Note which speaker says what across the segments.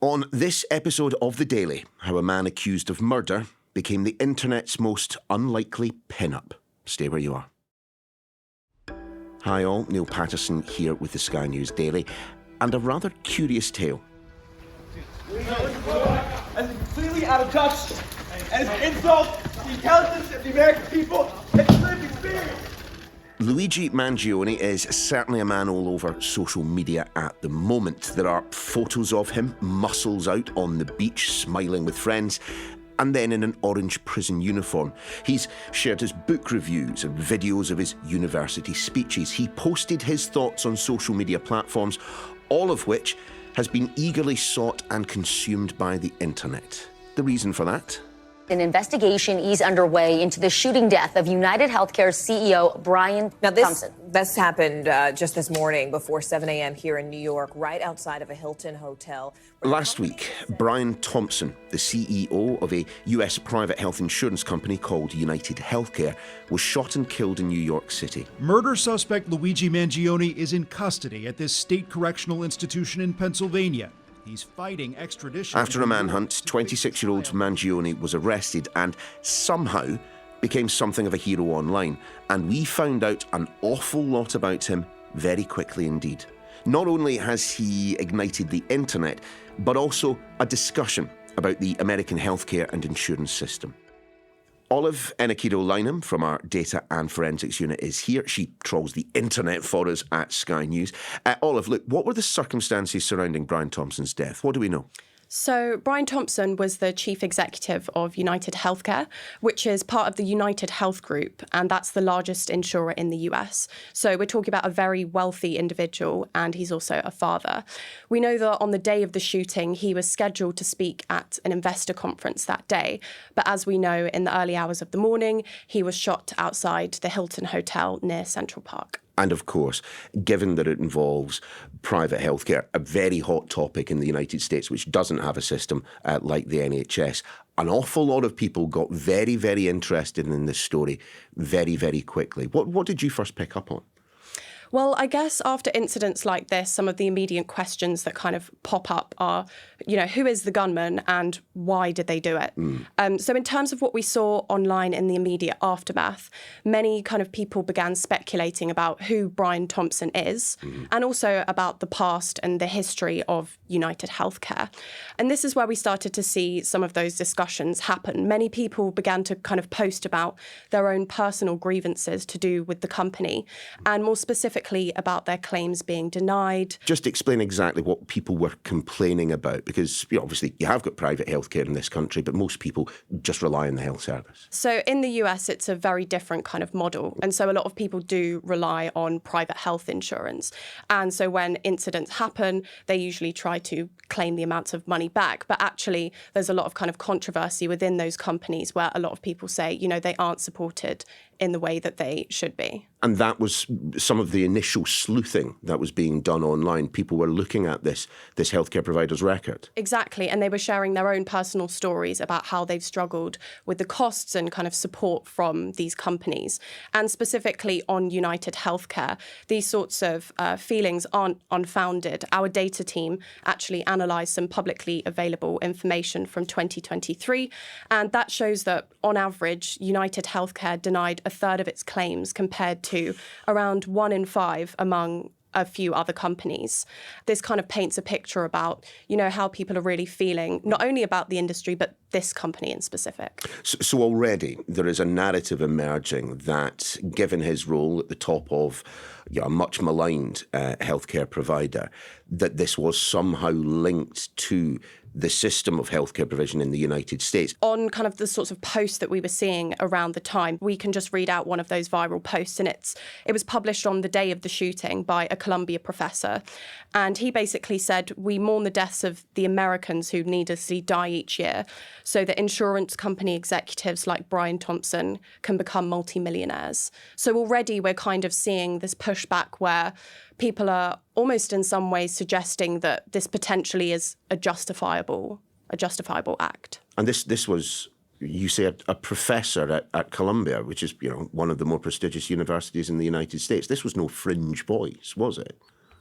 Speaker 1: On this episode of The Daily, how a man accused of murder became the internet's most unlikely pin-up. Stay where you are. Hi all, Niall Paterson here with the Sky News Daily, and a rather curious tale.
Speaker 2: And it's completely out of touch, and it's an insult to the intelligence of the American people and its lived experience.
Speaker 1: Luigi Mangione is certainly a man all over social media at the moment. There are photos of him, muscles out on the beach, smiling with friends, and then in an orange prison uniform. He's shared his book reviews and videos of his university speeches. He posted his thoughts on social media platforms, all of which has been eagerly sought and consumed by the internet. The reason for that?
Speaker 3: An investigation is underway into the shooting death of United Healthcare CEO Brian Thompson.
Speaker 4: This happened just this morning before 7 a.m. here in New York, right outside of a Hilton hotel.
Speaker 1: Last week, Brian Thompson, the CEO of a US private health insurance company called United Healthcare, was shot and killed in New York City.
Speaker 5: Murder suspect Luigi Mangione is in custody at this state correctional institution in Pennsylvania. He's fighting extradition.
Speaker 1: After a manhunt, 26-year-old Mangione was arrested and somehow became something of a hero online. And we found out an awful lot about him very quickly indeed. Not only has he ignited the internet, but also a discussion about the American healthcare and insurance system. Olive Enokido-Lineham from our Data and Forensics Unit is here. She trawls the internet for us at Sky News. Olive, look, what were the circumstances surrounding Brian Thompson's death? What do we know?
Speaker 6: So Brian Thompson was the chief executive of United Healthcare, which is part of the United Health Group, and that's the largest insurer in the US. So we're talking about a very wealthy individual, and he's also a father. We know that on the day of the shooting, he was scheduled to speak at an investor conference that day. But as we know, in the early hours of the morning, he was shot outside the Hilton Hotel near Central Park.
Speaker 1: And of course, given that it involves private healthcare, a very hot topic in the United States, which doesn't have a system like the NHS, an awful lot of people got very, very interested in this story very, very quickly. What did you first pick up on?
Speaker 6: Well, I guess after incidents like this, some of the immediate questions that kind of pop up are, who is the gunman and why did they do it? So in terms of what we saw online in the immediate aftermath, many kind of people began speculating about who Brian Thompson is and also about the past and the history of United Healthcare. And this is where we started to see some of those discussions happen. Many people began to kind of post about their own personal grievances to do with the company, and more specifically about their claims being denied.
Speaker 1: Just explain exactly what people were complaining about, because obviously you have got private healthcare in this country, but most people just rely on the health service.
Speaker 6: So in the US, it's a very different kind of model. And so a lot of people do rely on private health insurance. And so when incidents happen, they usually try to claim the amounts of money back. But actually, there's a lot of kind of controversy within those companies where a lot of people say, they aren't supported in the way that they should be.
Speaker 1: And that was some of the initial sleuthing that was being done online. People were looking at this healthcare provider's record.
Speaker 6: Exactly. And they were sharing their own personal stories about how they've struggled with the costs and kind of support from these companies. And specifically on United Healthcare, these sorts of feelings aren't unfounded. Our data team actually analysed some publicly available information from 2023. And that shows that on average, United Healthcare denied a third of its claims compared to around 1 in 5 among a few other companies. This kind of paints a picture about, how people are really feeling, not only about the industry, but this company in specific.
Speaker 1: So already there is a narrative emerging that, given his role at the top of a much maligned healthcare provider, that this was somehow linked to the system of healthcare provision in the United States.
Speaker 6: On kind of the sorts of posts that we were seeing around the time, we can just read out one of those viral posts, and it was published on the day of the shooting by a Columbia professor. And he basically said, "We mourn the deaths of the Americans who needlessly die each year so that insurance company executives like Brian Thompson can become multimillionaires." So already we're kind of seeing this pushback where people are almost in some ways suggesting that this potentially is a justifiable act.
Speaker 1: And this was, you say, a professor at Columbia, which is one of the more prestigious universities in the United States. This was no fringe voice, was it?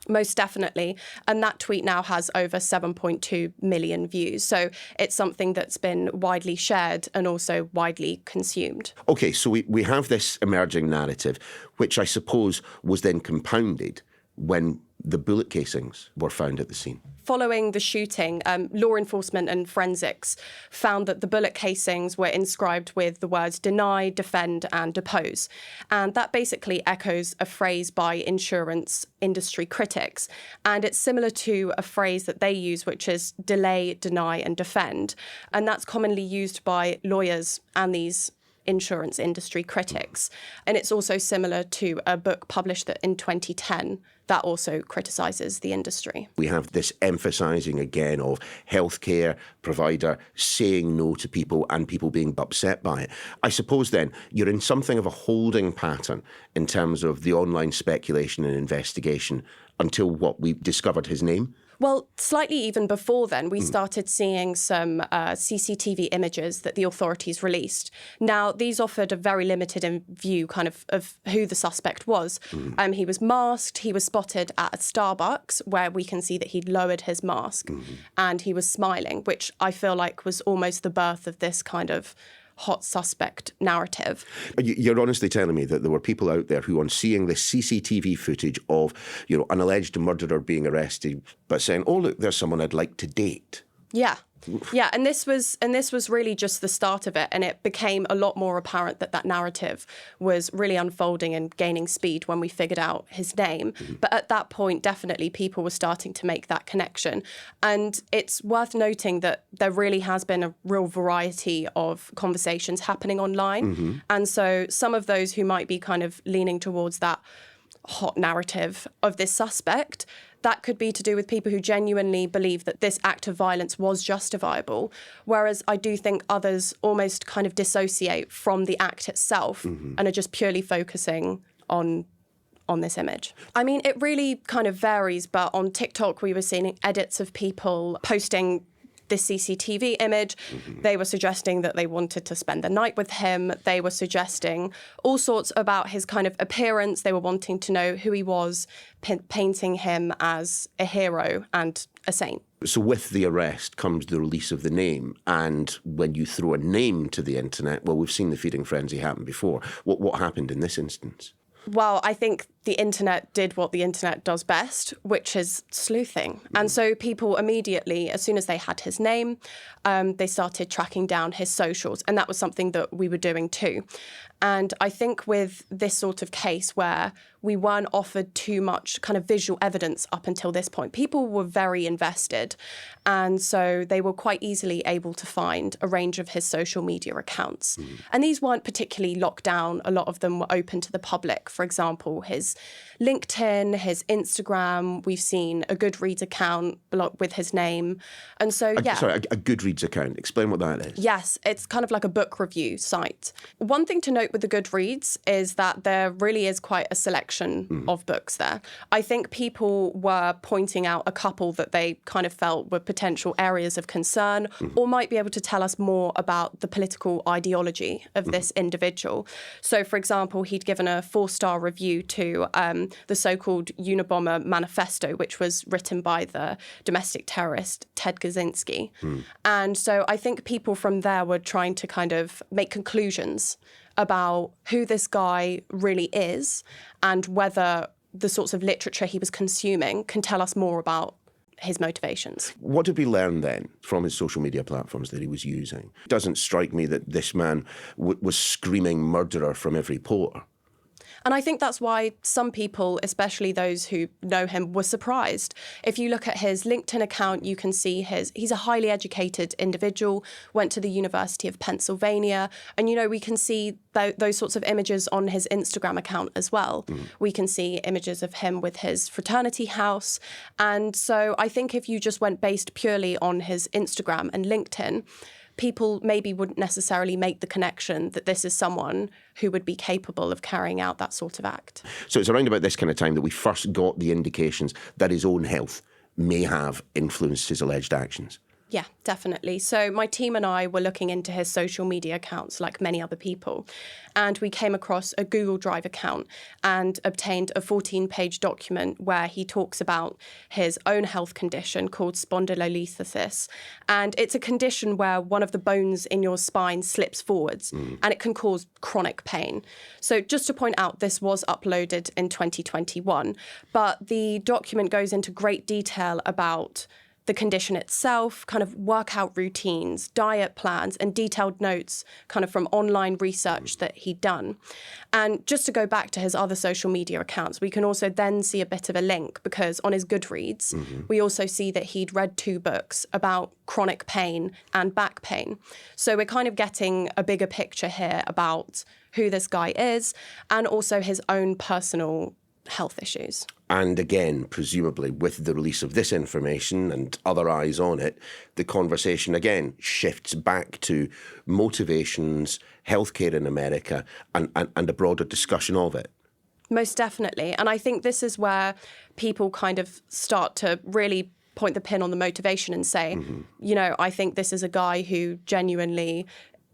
Speaker 6: Most definitely. And that tweet now has over 7.2 million views. So it's something that's been widely shared and also widely consumed.
Speaker 1: OK, so we have this emerging narrative, which I suppose was then compounded when the bullet casings were found at the scene.
Speaker 6: Following the shooting, law enforcement and forensics found that the bullet casings were inscribed with the words deny, defend and depose. And that basically echoes a phrase by insurance industry critics. And it's similar to a phrase that they use, which is delay, deny and defend. And that's commonly used by lawyers and these insurance industry critics. And it's also similar to a book published in 2010 that also criticises the industry.
Speaker 1: We have this emphasising again of healthcare provider saying no to people and people being upset by it. I suppose then you're in something of a holding pattern in terms of the online speculation and investigation until what, we discovered his name?
Speaker 6: Well, slightly even before then, we started seeing some CCTV images that the authorities released. Now, these offered a very limited view kind of who the suspect was. He was masked, he was spotted at a Starbucks where we can see that he'd lowered his mask and he was smiling, which I feel like was almost the birth of this kind of hot suspect narrative.
Speaker 1: You're honestly telling me that there were people out there who, on seeing this CCTV footage of, an alleged murderer being arrested, but saying, "Oh, look, there's someone I'd like to date." Yeah.
Speaker 6: Yeah, and this was really just the start of it, and it became a lot more apparent that narrative was really unfolding and gaining speed when we figured out his name. But at that point, definitely people were starting to make that connection. And it's worth noting that there really has been a real variety of conversations happening online. And so some of those who might be kind of leaning towards that hot narrative of this suspect, that could be to do with people who genuinely believe that this act of violence was justifiable, whereas I do think others almost kind of dissociate from the act itself and are just purely focusing on this image. I mean, it really kind of varies, but on TikTok we were seeing edits of people posting this CCTV image. They were suggesting that they wanted to spend the night with him. They were suggesting all sorts about his kind of appearance. They were wanting to know who he was, painting him as a hero and a saint.
Speaker 1: So with the arrest comes the release of the name. And when you throw a name to the internet, well, we've seen the feeding frenzy happen before. What happened in this instance?
Speaker 6: Well, I think the internet did what the internet does best, which is sleuthing. And so people immediately, as soon as they had his name, they started tracking down his socials. And that was something that we were doing too. And I think with this sort of case where we weren't offered too much kind of visual evidence up until this point, people were very invested. And so they were quite easily able to find a range of his social media accounts. And these weren't particularly locked down. A lot of them were open to the public. For example, his LinkedIn, his Instagram. We've seen a Goodreads account with his name. And so,
Speaker 1: a Goodreads account. Explain what that is.
Speaker 6: Yes, it's kind of like a book review site. One thing to note with the Goodreads is that there really is quite a selection of books there. I think people were pointing out a couple that they kind of felt were potential areas of concern or might be able to tell us more about the political ideology of this individual. So, for example, he'd given a 4-star review to the so-called Unabomber manifesto, which was written by the domestic terrorist Ted Kaczynski. And so I think people from there were trying to kind of make conclusions about who this guy really is and whether the sorts of literature he was consuming can tell us more about his motivations.
Speaker 1: What did we learn then from his social media platforms that he was using? It doesn't strike me that this man was screaming murderer from every pore.
Speaker 6: And I think that's why some people, especially those who know him, were surprised. If you look at his LinkedIn account, you can see he's a highly educated individual, went to the University of Pennsylvania. And, we can see those sorts of images on his Instagram account as well. We can see images of him with his fraternity house. And so I think if you just went based purely on his Instagram and LinkedIn, people maybe wouldn't necessarily make the connection that this is someone who would be capable of carrying out that sort of act.
Speaker 1: So it's around about this kind of time that we first got the indications that his own health may have influenced his alleged actions.
Speaker 6: Yeah, definitely. So my team and I were looking into his social media accounts like many other people, and we came across a Google Drive account and obtained a 14-page document where he talks about his own health condition called spondylolisthesis. And it's a condition where one of the bones in your spine slips forwards and it can cause chronic pain. So just to point out, this was uploaded in 2021, but the document goes into great detail about the condition itself, kind of workout routines, diet plans, and detailed notes kind of from online research that he'd done. And just to go back to his other social media accounts, we can also then see a bit of a link because on his Goodreads, we also see that he'd read 2 books about chronic pain and back pain. So we're kind of getting a bigger picture here about who this guy is and also his own personal health issues.
Speaker 1: And again, presumably with the release of this information and other eyes on it, the conversation again shifts back to motivations, healthcare in America, and a broader discussion of it.
Speaker 6: Most definitely. And I think this is where people kind of start to really point the pin on the motivation and say, you know, I think this is a guy who genuinely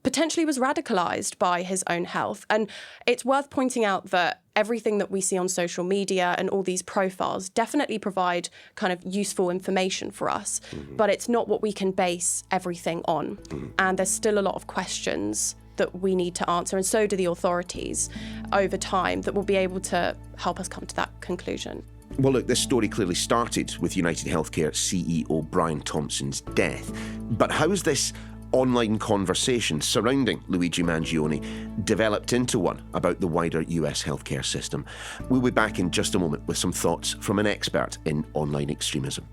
Speaker 6: potentially was radicalized by his own health. And it's worth pointing out that everything that we see on social media and all these profiles definitely provide kind of useful information for us, but it's not what we can base everything on. And there's still a lot of questions that we need to answer, and so do the authorities over time, that will be able to help us come to that conclusion.
Speaker 1: Well, look, this story clearly started with United Healthcare CEO Brian Thompson's death. But how is this online conversation surrounding Luigi Mangione developed into one about the wider US healthcare system? We'll be back in just a moment with some thoughts from an expert in online extremism.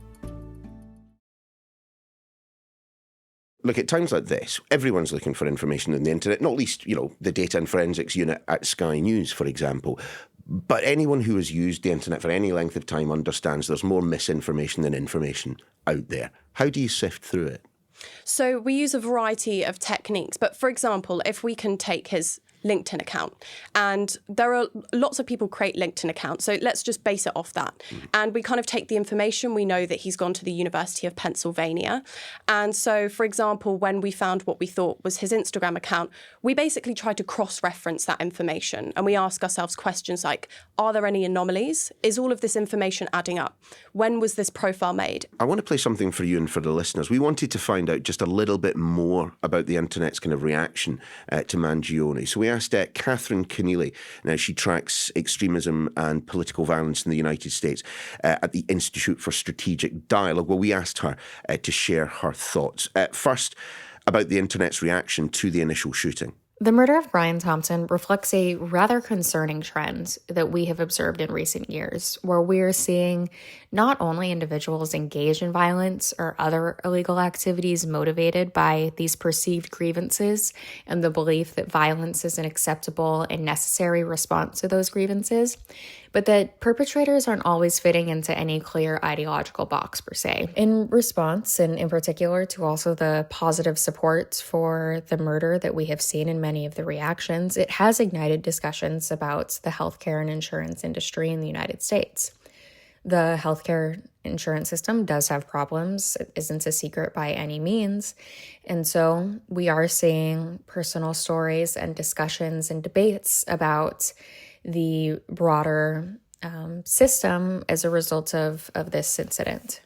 Speaker 1: Look, at times like this, everyone's looking for information on the internet, not least, the data and forensics unit at Sky News, for example. But anyone who has used the internet for any length of time understands there's more misinformation than information out there. How do you sift through it?
Speaker 6: So we use a variety of techniques, but for example, if we can take his LinkedIn account, and there are lots of people create LinkedIn accounts, so let's just base it off that. And we kind of take the information. We know that he's gone to the University of Pennsylvania. And so, for example, when we found what we thought was his Instagram account, we basically tried to cross-reference that information. And we ask ourselves questions like, are there any anomalies? Is all of this information adding up? When was this profile made?
Speaker 1: I want to play something for you and for the listeners. We wanted to find out just a little bit more about the internet's kind of reaction to Mangione. So we asked Katherine Keneally. Now, she tracks extremism and political violence in the United States at the Institute for Strategic Dialogue. Well, we asked her to share her thoughts. First, about the internet's reaction to the initial shooting.
Speaker 7: The murder of Brian Thompson reflects a rather concerning trend that we have observed in recent years, where we're seeing not only individuals engaged in violence or other illegal activities motivated by these perceived grievances and the belief that violence is an acceptable and necessary response to those grievances, but that perpetrators aren't always fitting into any clear ideological box per se. In response, and in particular to also the positive support for the murder that we have seen in many of the reactions, it has ignited discussions about the healthcare and insurance industry in the United States. The healthcare insurance system does have problems. It isn't a secret by any means. And so we are seeing personal stories and discussions and debates about the broader system as a result of this incident.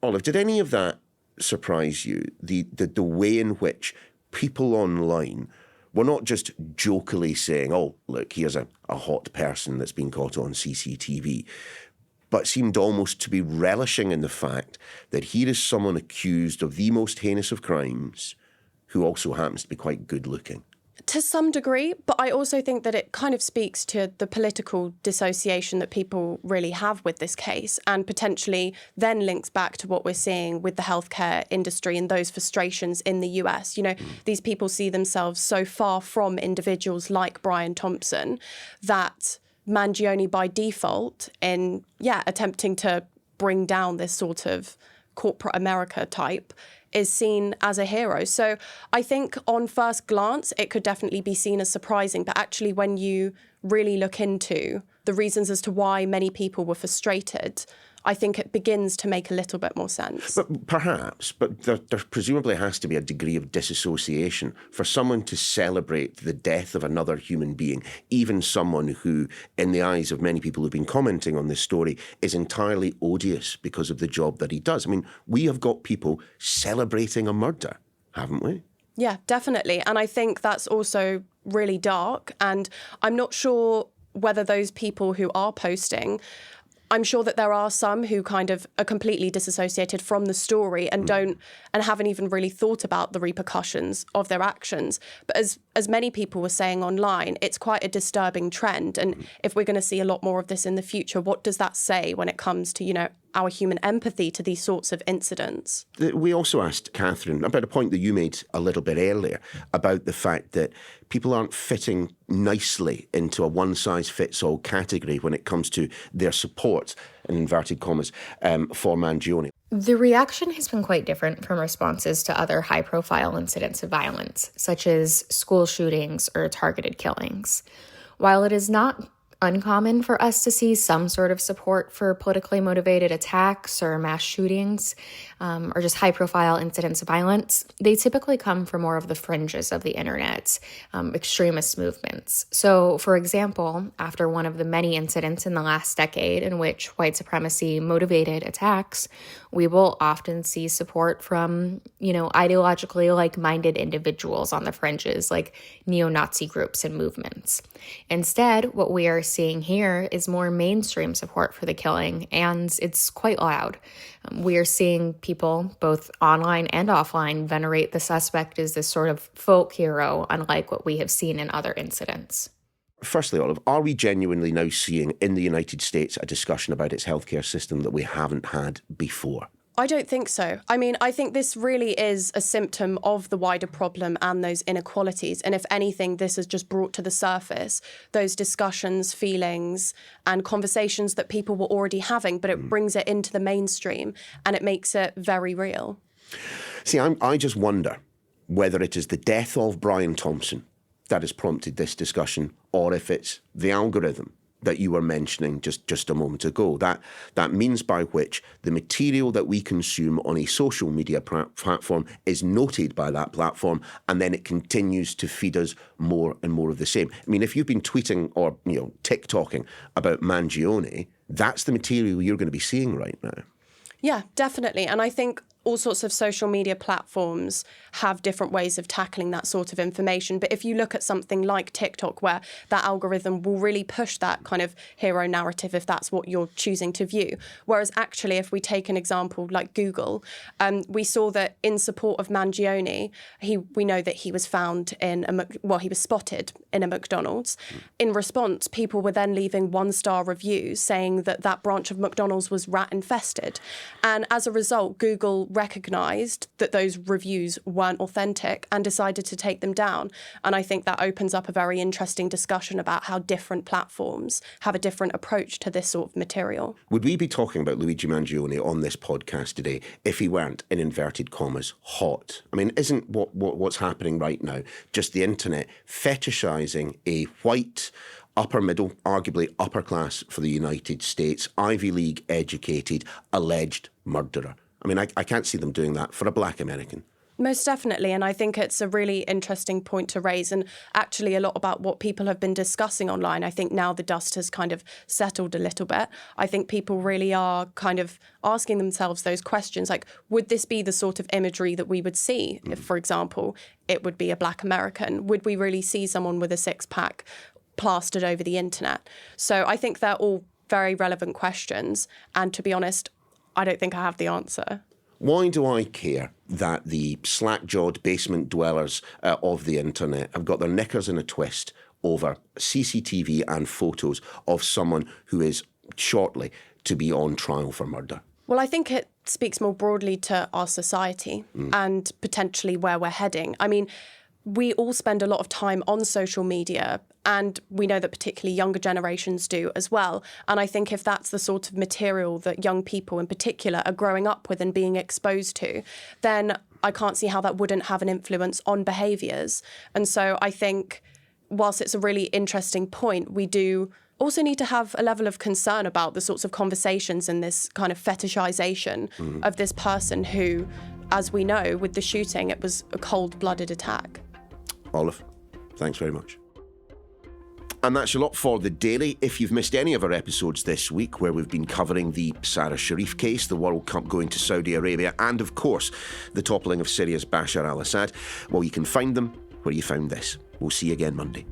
Speaker 1: Olive, did any of that surprise you? The way in which people online were not just jokily saying, oh, look, here's a hot person that's been caught on CCTV, but seemed almost to be relishing in the fact that here is someone accused of the most heinous of crimes who also happens to be quite good looking.
Speaker 6: To some degree, but I also think that it kind of speaks to the political dissociation that people really have with this case, and potentially then links back to what we're seeing with the healthcare industry and those frustrations in the US. These people see themselves so far from individuals like Brian Thompson that Mangione by default in, attempting to bring down this sort of corporate America type is seen as a hero. So I think on first glance, it could definitely be seen as surprising. But actually, when you really look into the reasons as to why many people were frustrated, I think it begins to make a little bit more sense.
Speaker 1: But perhaps, but there presumably has to be a degree of disassociation for someone to celebrate the death of another human being, even someone who, in the eyes of many people who've been commenting on this story, is entirely odious because of the job that he does. I mean, we have got people celebrating a murder, haven't we?
Speaker 6: Yeah, definitely. And I think that's also really dark. And I'm not sure whether those people who are posting, I'm sure that there are some who kind of are completely disassociated from the story and haven't even really thought about the repercussions of their actions. But as many people were saying online, it's quite a disturbing trend. And if we're going to see a lot more of this in the future, what does that say when it comes to, you know, our human empathy to these sorts of incidents?
Speaker 1: We also asked Katherine about a point that you made a little bit earlier about the fact that people aren't fitting nicely into a one-size-fits-all category when it comes to their support, in inverted commas, for Mangione.
Speaker 7: The reaction has been quite different from responses to other high-profile incidents of violence, such as school shootings or targeted killings. While it is not uncommon for us to see some sort of support for politically motivated attacks or mass shootings, or just high-profile incidents of violence, they typically come from more of the fringes of the internet, extremist movements. So, for example, after one of the many incidents in the last decade in which white supremacy motivated attacks, we will often see support from, ideologically like-minded individuals on the fringes, like neo-Nazi groups and movements. Instead, what we are seeing here is more mainstream support for the killing, and it's quite loud. We are seeing people, both online and offline, venerate the suspect as this sort of folk hero, unlike what we have seen in other incidents.
Speaker 1: Firstly, Olive, are we genuinely now seeing in the United States a discussion about its healthcare system that we haven't had before?
Speaker 6: I don't think so. I mean, I think this really is a symptom of the wider problem and those inequalities. And if anything, this has just brought to the surface those discussions, feelings, and conversations that people were already having, but it brings it into the mainstream and it makes it very real.
Speaker 1: See, I just wonder whether it is the death of Brian Thompson that has prompted this discussion, or if it's the algorithm that you were mentioning just a moment ago. That means by which the material that we consume on a social media platform is noted by that platform, and then it continues to feed us more and more of the same. I mean, if you've been tweeting or TikToking about Mangione, that's the material you're going to be seeing right now.
Speaker 6: Yeah, definitely. And I think all sorts of social media platforms have different ways of tackling that sort of information. But if you look at something like TikTok, where that algorithm will really push that kind of hero narrative, if that's what you're choosing to view. Whereas actually, if we take an example like Google, we saw that in support of Mangione, we know that he was found he was spotted in a McDonald's. In response, people were then leaving 1-star reviews saying that branch of McDonald's was rat infested. And as a result, Google recognised that those reviews weren't authentic and decided to take them down. And I think that opens up a very interesting discussion about how different platforms have a different approach to this sort of material.
Speaker 1: Would we be talking about Luigi Mangione on this podcast today if he weren't, in inverted commas, hot? I mean, isn't what's happening right now just the internet fetishising a white, upper middle, arguably upper class for the United States, Ivy League educated, alleged murderer? I mean, I can't see them doing that for a black American.
Speaker 6: Most definitely. And I think it's a really interesting point to raise, and actually a lot about what people have been discussing online. I think now the dust has kind of settled a little bit. I think people really are kind of asking themselves those questions, like, would this be the sort of imagery that we would see if, for example, it would be a black American? Would we really see someone with a six-pack plastered over the internet? So I think they're all very relevant questions. And to be honest, I don't think I have the answer.
Speaker 1: Why do I care that the slack-jawed basement dwellers of the internet have got their knickers in a twist over CCTV and photos of someone who is shortly to be on trial for murder?
Speaker 6: Well, I think it speaks more broadly to our society and potentially where we're heading. I mean, we all spend a lot of time on social media, and we know that particularly younger generations do as well. And I think if that's the sort of material that young people in particular are growing up with and being exposed to, then I can't see how that wouldn't have an influence on behaviours. And so I think whilst it's a really interesting point, we do also need to have a level of concern about the sorts of conversations and this kind of fetishization of this person who, as we know, with the shooting, it was a cold-blooded attack.
Speaker 1: Olive, thanks very much. And that's a lot for The Daily. If you've missed any of our episodes this week, where we've been covering the Sarah Sharif case, the World Cup going to Saudi Arabia, and of course, the toppling of Syria's Bashar al-Assad, well, you can find them where you found this. We'll see you again Monday.